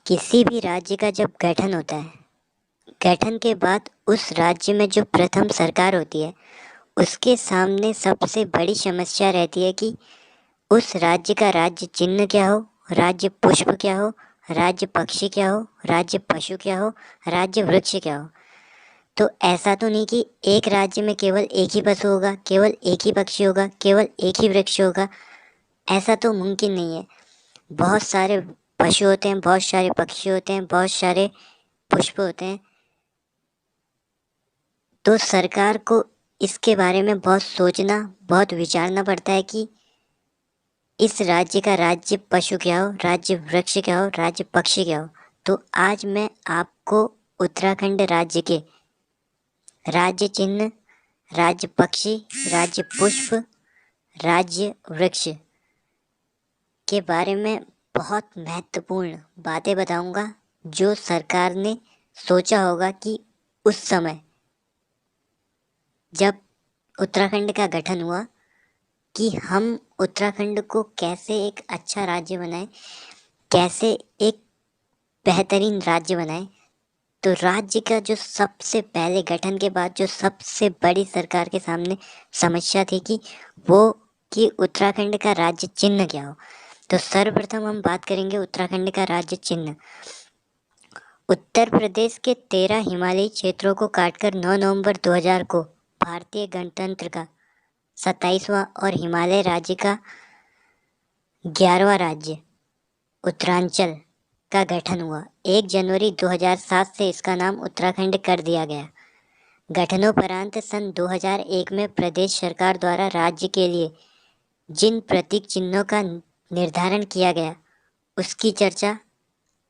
किसी भी राज्य का जब गठन होता है, गठन के बाद उस राज्य में जो प्रथम सरकार होती है, उसके सामने सबसे बड़ी समस्या रहती है कि उस राज्य का राज्य चिन्ह क्या हो, राज्य पुष्प क्या हो, राज्य पक्षी क्या हो, राज्य पशु क्या हो, राज्य वृक्ष क्या हो। तो ऐसा तो नहीं कि एक राज्य में केवल एक ही पशु होगा, केवल एक ही पक्षी होगा, केवल एक ही वृक्ष होगा। ऐसा तो मुमकिन नहीं है। बहुत सारे पशु होते हैं, बहुत सारे पक्षी होते हैं, बहुत सारे पुष्प होते हैं। तो सरकार को इसके बारे में बहुत सोचना, बहुत विचारना पड़ता है कि इस राज्य का राज्य पशु क्या हो, राज्य वृक्ष क्या हो, राज्य पक्षी क्या हो। तो आज मैं आपको उत्तराखंड राज्य के राज्य चिन्ह, राज्य पक्षी, राज्य पुष्प, राज्य वृक्ष के बारे में बहुत महत्वपूर्ण बातें बताऊंगा, जो सरकार ने सोचा होगा कि उस समय जब उत्तराखंड का गठन हुआ कि हम उत्तराखंड को कैसे एक अच्छा राज्य बनाएं, कैसे एक बेहतरीन राज्य बनाएं। तो राज्य का जो सबसे पहले गठन के बाद जो सबसे बड़ी सरकार के सामने समस्या थी कि उत्तराखंड का राज्य चिन्ह क्या हो। तो सर्वप्रथम हम बात करेंगे उत्तराखंड का राज्य चिन्ह। उत्तर प्रदेश के 13 हिमालयी क्षेत्रों को काटकर 9 नवंबर 2000 को भारतीय गणतंत्र का 27वां और हिमालय राज्य का 11वां राज्य उत्तरांचल का गठन हुआ। 1 जनवरी 2007 से इसका नाम उत्तराखंड कर दिया गया। गठनोपरांत सन 2001 में प्रदेश सरकार द्वारा राज्य के लिए जिन प्रतीक चिन्हों का निर्धारण किया गया, उसकी चर्चा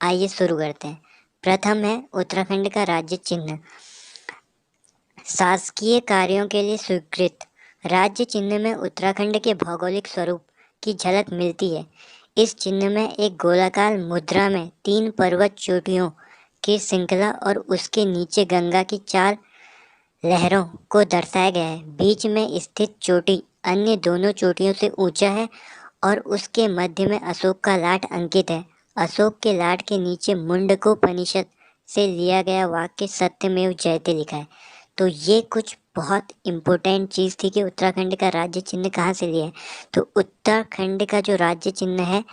आइए शुरू करते हैं। प्रथम है उत्तराखंड का राज्य चिन्ह। शासकीय कार्यों के लिए स्वीकृत राज्य चिन्ह में उत्तराखंड के भौगोलिक स्वरूप की झलक मिलती है। इस चिन्ह में एक गोलाकार मुद्रा में 3 पर्वत चोटियों की श्रृंखला और उसके नीचे गंगा की 4 लहरों को दर्शाया गया है। बीच में स्थित चोटी अन्य दोनों चोटियों से ऊंचा है और उसके मध्य में अशोक का लाट अंकित है। अशोक के लाट के नीचे मुंडकोपनिषद से लिया गया वाक्य सत्यमेव जयते लिखा है। तो ये कुछ बहुत इम्पोर्टेंट चीज़ थी कि उत्तराखंड का राज्य चिन्ह कहाँ से लिया है। तो उत्तराखंड का जो राज्य चिन्ह है,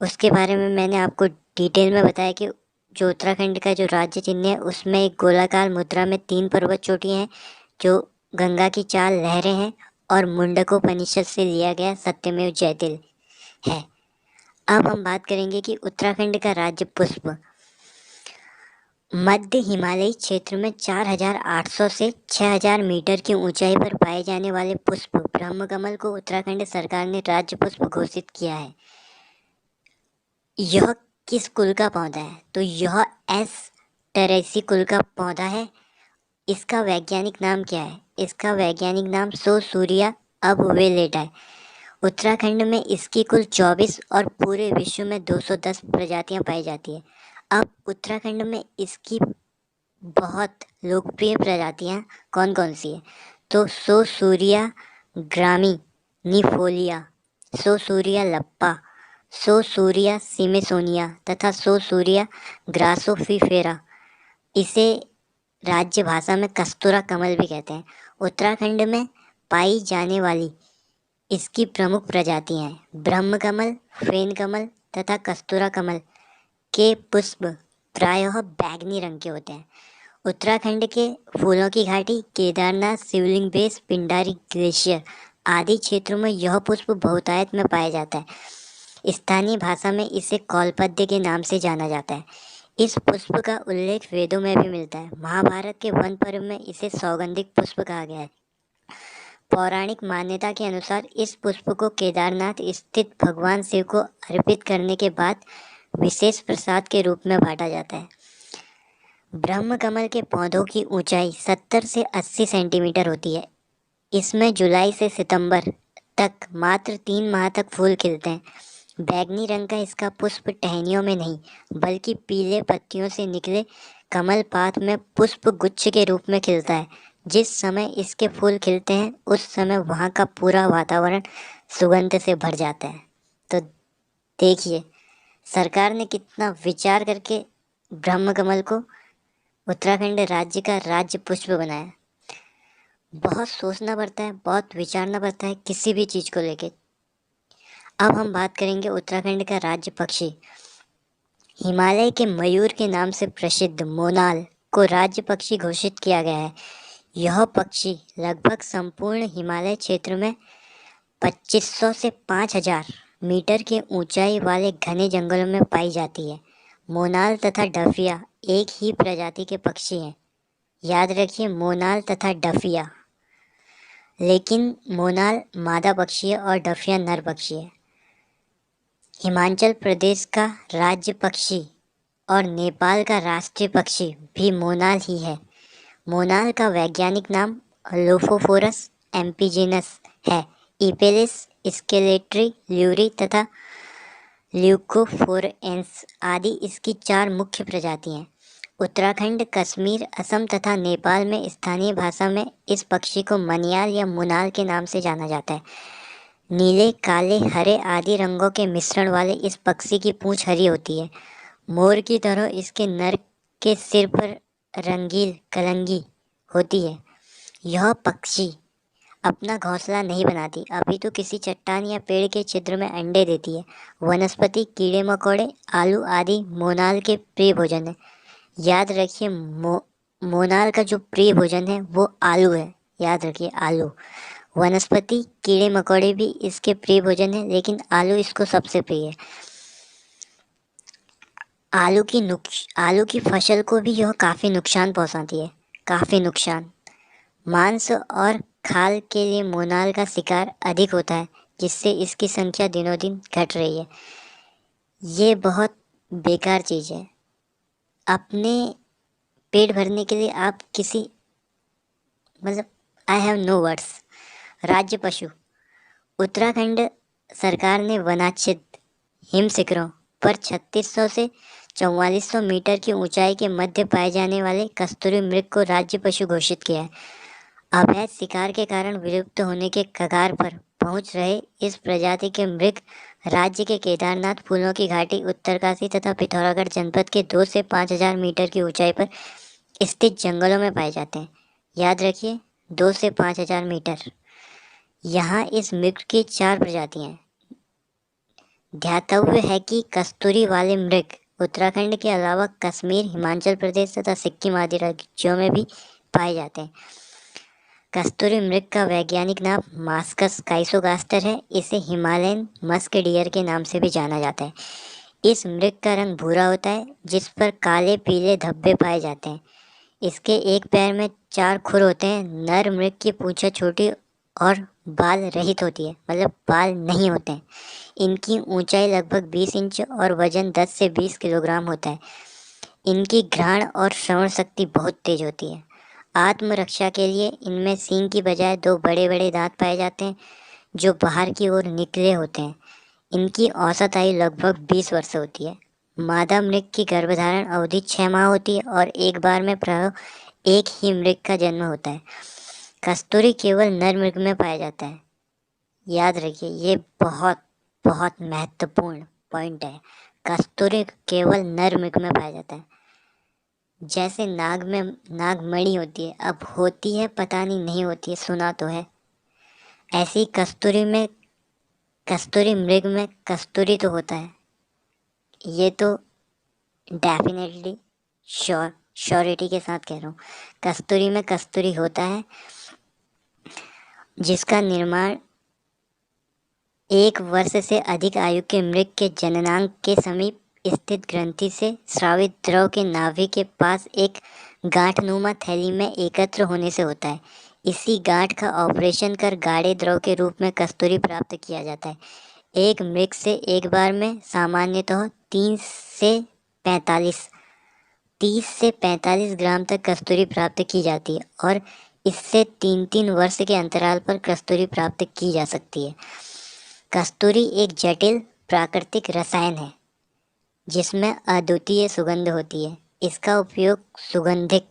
उसके बारे में मैंने आपको डिटेल में बताया कि जो उत्तराखंड का जो राज्य चिन्ह है, उसमें एक गोलाकार मुद्रा में 3 पर्वत चोटियाँ हैं, जो गंगा की 4 लहरें हैं और मुंडकोपनिषद से लिया गया सत्यमेव जयते है। अब हम बात करेंगे कि उत्तराखंड का राज्य पुष्प। मध्य हिमालयी क्षेत्र में 4800 से 6000 मीटर की ऊंचाई पर पाए जाने वाले पुष्प ब्रह्मकमल को उत्तराखंड सरकार ने राज्य पुष्प घोषित किया है। यह किस कुल का पौधा है? तो यह एस टेरेसी कुल का पौधा है। इसका वैज्ञानिक नाम क्या है? इसका वैज्ञानिक नाम सोसूरिया अबवेलेटा है। उत्तराखंड में इसकी कुल 24 और पूरे विश्व में 210 प्रजातियां पाई जाती है। अब उत्तराखंड में इसकी बहुत लोकप्रिय प्रजातियां कौन कौन सी है? तो सोसूरिया ग्रामी निफोलिया, सोसूरिया लप्पा, सोसूरिया सिमेसोनिया तथा सोसूरिया ग्रासोफिफेरा। इसे राज्य भाषा में कस्तूरा कमल भी कहते हैं। उत्तराखंड में पाई जाने वाली इसकी प्रमुख प्रजातियां हैं ब्रह्मकमल, फेन कमल तथा कस्तूरा कमल के पुष्प प्रायः बैंगनी रंग के होते हैं। उत्तराखंड के फूलों की घाटी, केदारनाथ शिवलिंग बेस, पिंडारी ग्लेशियर आदि क्षेत्रों में यह पुष्प बहुतायत में पाया जाता है। स्थानीय भाषा में इसे कौलपद्य के नाम से जाना जाता है। इस पुष्प का उल्लेख वेदों में भी मिलता है। महाभारत के वन पर्व में इसे सौगंधिक पुष्प कहा गया है। पौराणिक मान्यता के अनुसार इस पुष्प को केदारनाथ स्थित भगवान शिव को अर्पित करने के बाद विशेष प्रसाद के रूप में बांटा जाता है। ब्रह्मकमल के पौधों की ऊंचाई 70 से 80 सेंटीमीटर होती है। इसमें जुलाई से सितंबर तक मात्र 3 माह तक फूल खिलते हैं। बैंगनी रंग का इसका पुष्प टहनियों में नहीं, बल्कि पीले पत्तियों से निकले कमल पात में पुष्प गुच्छ के रूप में खिलता है। जिस समय इसके फूल खिलते हैं, उस समय वहाँ का पूरा वातावरण सुगंध से भर जाता है। तो देखिए, सरकार ने कितना विचार करके ब्रह्म कमल को उत्तराखंड राज्य का राज्य पुष्प बनाया। बहुत सोचना पड़ता है, बहुत विचारना पड़ता है किसी भी चीज को लेके। अब हम बात करेंगे उत्तराखंड का राज्य पक्षी। हिमालय के मयूर के नाम से प्रसिद्ध मोनाल को राज्य पक्षी घोषित किया गया है। यह पक्षी लगभग संपूर्ण हिमालय क्षेत्र में 2500 से 5000 मीटर के ऊंचाई वाले घने जंगलों में पाई जाती है। मोनाल तथा डफिया एक ही प्रजाति के पक्षी हैं। याद रखिए, मोनाल तथा डफिया। लेकिन मोनाल मादा पक्षी है और डफिया नर पक्षी है। हिमाचल प्रदेश का राज्य पक्षी और नेपाल का राष्ट्रीय पक्षी भी मोनाल ही है। मोनाल का वैज्ञानिक नाम लोफोफोरस एम्पीजिनस है। इपेलिस, स्केलेट्री, ल्यूरी तथा ल्यूकोफोरेंस आदि इसकी 4 मुख्य प्रजाति हैं। उत्तराखंड, कश्मीर, असम तथा नेपाल में स्थानीय भाषा में इस पक्षी को मनियाल या मुनाल के नाम से जाना जाता है। नीले, काले, हरे आदि रंगों के मिश्रण वाले इस पक्षी की पूंछ हरी होती है। मोर की तरह इसके नर के सिर पर रंगीन कलंगी होती है। यह पक्षी अपना घोंसला नहीं बनाती, अभी तो किसी चट्टान या पेड़ के छिद्र में अंडे देती है। वनस्पति, कीड़े मकोड़े, आलू आदि मोनाल के प्रिय भोजन है। याद रखिए, मोनाल का जो प्रिय भोजन है वो आलू है। याद रखिए, आलू। वनस्पति, कीड़े मकोड़े भी इसके प्रिय भोजन है, लेकिन आलू इसको सबसे प्रिय है। आलू की फसल को भी यह काफ़ी नुकसान पहुंचाती है, काफ़ी नुकसान। मांस और खाल के लिए मोनाल का शिकार अधिक होता है, जिससे इसकी संख्या दिनों दिन घट रही है। ये बहुत बेकार चीज़ है। अपने पेट भरने के लिए आप किसी आई हैव नो वर्ड्स। राज्य पशु। उत्तराखंड सरकार ने वनाच्छिद हिम शिखरों पर 3600 से 4400 मीटर की ऊंचाई के मध्य पाए जाने वाले कस्तूरी मृग को राज्य पशु घोषित किया है। अवैध शिकार के कारण विलुप्त होने के कगार पर पहुंच रहे इस प्रजाति के मृग राज्य के केदारनाथ, फूलों की घाटी, उत्तरकाशी तथा पिथौरागढ़ जनपद के 2 से 5000 मीटर की ऊंचाई पर स्थित जंगलों में पाए जाते हैं। याद रखिए, 2 से 5000 मीटर। यहाँ इस मृग की 4 प्रजातियां हैं। ध्यातव्य है कि कस्तूरी वाले मृग उत्तराखंड के अलावा कश्मीर, हिमाचल प्रदेश तथा सिक्किम आदि राज्यों में भी पाए जाते हैं। कस्तूरी मृग का वैज्ञानिक नाम मास्कस काइसोगास्टर है। इसे हिमालयन मस्क डियर के नाम से भी जाना जाता है। इस मृग का रंग भूरा होता है, जिस पर काले पीले धब्बे पाए जाते हैं। इसके एक पैर में 4 खुर होते हैं। नर मृग की पूंछें छोटी और बाल रहित होती है, मतलब बाल नहीं होते हैं। इनकी ऊंचाई लगभग 20 इंच और वजन 10 से 20 किलोग्राम होता है। इनकी घ्राण और श्रवण शक्ति बहुत तेज होती है। आत्मरक्षा के लिए इनमें सींग की बजाय 2 बड़े बड़े दांत पाए जाते हैं, जो बाहर की ओर निकले होते हैं। इनकी औसत आयु लगभग 20 वर्ष होती है। मादा मृग की गर्भधारण अवधि 6 माह होती है और एक बार में प्रायः एक ही मृग का जन्म होता है। कस्तूरी केवल नर मृग में पाया जाता है। याद रखिए, ये बहुत बहुत महत्वपूर्ण पॉइंट है। कस्तूरी केवल नर मृग में पाया जाता है। जैसे नाग में नागमणि होती है, अब होती है पता नहीं होती है, सुना तो है। ऐसी कस्तूरी मृग में कस्तूरी तो होता है। ये तो डेफिनेटली श्योरिटी के साथ कह रहा हूँ, कस्तूरी में कस्तूरी होता है, जिसका निर्माण 1 वर्ष से अधिक आयु के मृग के जननांग के समीप स्थित ग्रंथि से स्रावित द्रव के नाभि के पास एक गांठनुमा थैली में एकत्र होने से होता है। इसी गांठ का ऑपरेशन कर गाढ़े द्रव के रूप में कस्तूरी प्राप्त किया जाता है। एक मृग से एक बार में सामान्यतः 30 से 45 ग्राम तक कस्तूरी प्राप्त की जाती है और इससे 3 वर्ष के अंतराल पर कस्तूरी प्राप्त की जा सकती है। कस्तूरी एक जटिल प्राकृतिक रसायन है जिसमें अद्वितीय सुगंध होती है। इसका उपयोग सुगंधित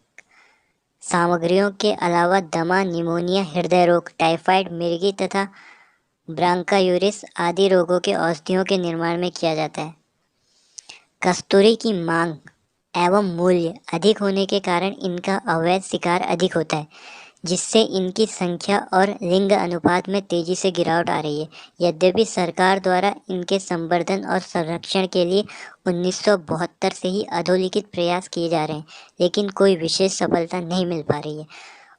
सामग्रियों के अलावा दमा, निमोनिया, हृदय रोग, टाइफाइड, मिर्गी तथा ब्रांकायूरिस आदि रोगों के औषधियों के निर्माण में किया जाता है। कस्तूरी की मांग एवं मूल्य अधिक होने के कारण इनका अवैध शिकार अधिक होता है, जिससे इनकी संख्या और लिंग अनुपात में तेजी से गिरावट आ रही है। यद्यपि सरकार द्वारा इनके संवर्धन और संरक्षण के लिए 1972 से ही अधोलिखित प्रयास किए जा रहे हैं, लेकिन कोई विशेष सफलता नहीं मिल पा रही है।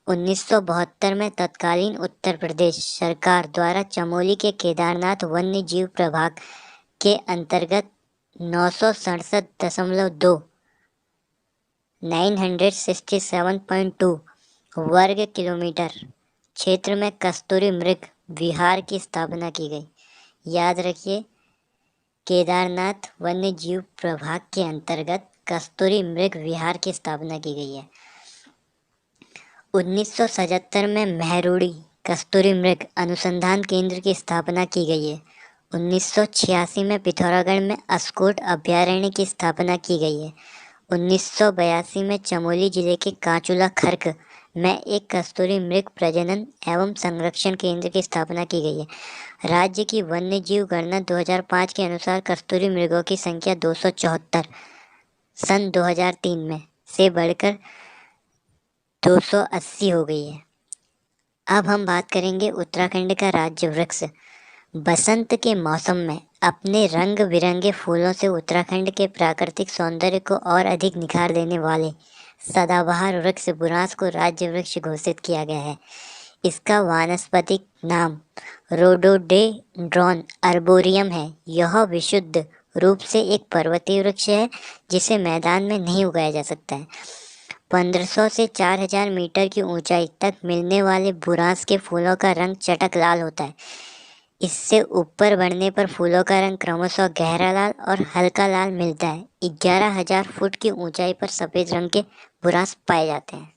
1972 में तत्कालीन उत्तर प्रदेश सरकार द्वारा चमोली के केदारनाथ वन्य जीव प्रभाग के अंतर्गत 967.2 967.2 वर्ग किलोमीटर क्षेत्र में कस्तूरी मृग विहार की स्थापना की गई। याद रखिए, केदारनाथ वन्य जीव प्रभाग के अंतर्गत कस्तूरी मृग विहार की स्थापना की गई है। 1977 में मेहरुड़ी कस्तूरी मृग अनुसंधान केंद्र की स्थापना की गई है। 1986 में पिथौरागढ़ में अस्कोट अभयारण्य की स्थापना की गई है। 1982 में चमोली जिले के कांचुला खर्क में एक कस्तूरी मृग प्रजनन एवं संरक्षण केंद्र की स्थापना की गई है। राज्य की वन्य जीव गणना 2005 के अनुसार कस्तूरी मृगों की संख्या 274 सन 2003 में से बढ़कर 280 हो गई है। अब हम बात करेंगे उत्तराखंड का राज्य वृक्ष। बसंत के मौसम में अपने रंग बिरंगे फूलों से उत्तराखंड के प्राकृतिक सौंदर्य को और अधिक निखार देने वाले सदाबहार वृक्ष बुरांस को राज्य वृक्ष घोषित किया गया है। इसका वानस्पतिक नाम रोडोडेंड्रॉन अर्बोरियम है। यह विशुद्ध रूप से एक पर्वतीय वृक्ष है जिसे मैदान में नहीं उगाया जा सकता है। 1500 से 4000 मीटर की ऊंचाई तक मिलने वाले बुरांस के फूलों का रंग चटक लाल होता है। इससे ऊपर बढ़ने पर फूलों का रंग क्रमशः गहरा लाल और हल्का लाल मिलता है। 11,000 फुट की ऊंचाई पर सफेद रंग के बुरांस पाए जाते हैं।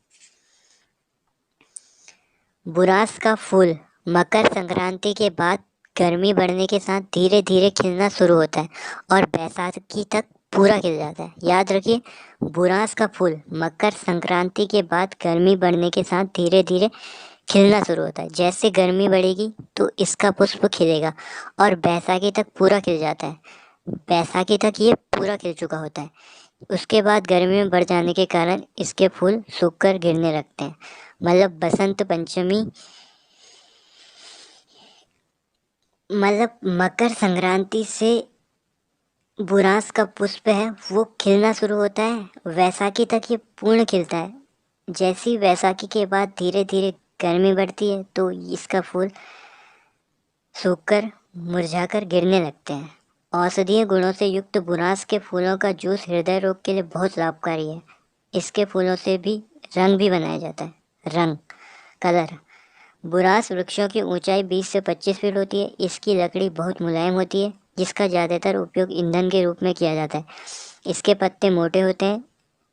बुरांस का फूल मकर संक्रांति के बाद गर्मी बढ़ने के साथ धीरे धीरे खिलना शुरू होता है और बैसाखी तक पूरा खिल जाता है। याद रखिए, बुरांस का फूल मकर संक्रांति के बाद गर्मी बढ़ने के साथ धीरे धीरे खिलना शुरू होता है। जैसे गर्मी बढ़ेगी तो इसका पुष्प खिलेगा और बैसाखी तक पूरा खिल जाता है। बैसाखी तक ये पूरा खिल चुका होता है। उसके बाद गर्मी में बढ़ जाने के कारण इसके फूल सूखकर गिरने लगते हैं। मतलब बसंत पंचमी, मतलब मकर संक्रांति से बुरांस का पुष्प है वो खिलना शुरू होता है। वैसाखी तक ये पूर्ण खिलता है। जैसी वैसाखी के बाद धीरे धीरे गर्मी बढ़ती है तो इसका फूल सूखकर मुरझाकर गिरने लगते हैं। औषधीय गुणों से युक्त बुरांस के फूलों का जूस हृदय रोग के लिए बहुत लाभकारी है। इसके फूलों से भी रंग भी बनाया जाता है। रंग, कलर। बुरांस वृक्षों की ऊंचाई 20 से 25 फीट होती है। इसकी लकड़ी बहुत मुलायम होती है जिसका ज़्यादातर उपयोग ईंधन के रूप में किया जाता है। इसके पत्ते मोटे होते हैं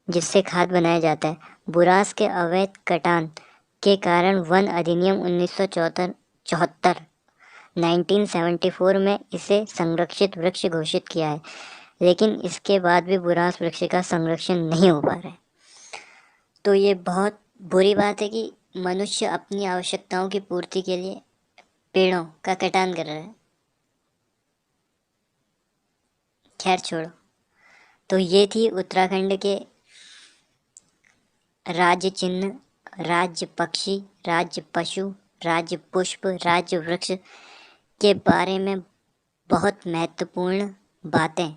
जिससे खाद बनाया जाता है। बुरांस के अवैध कटान के कारण वन अधिनियम 1974 1974 में इसे संरक्षित वृक्ष घोषित किया है, लेकिन इसके बाद भी बुरांस वृक्ष का संरक्षण नहीं हो पा रहा है। तो ये बहुत बुरी बात है कि मनुष्य अपनी आवश्यकताओं की पूर्ति के लिए पेड़ों का कटान कर रहा है। खैर छोड़ो। तो ये थी उत्तराखंड के राज्य चिन्ह, राज्य पक्षी, राज्य पशु, राज्य पुष्प, राज्य वृक्ष के बारे में बहुत महत्वपूर्ण बातें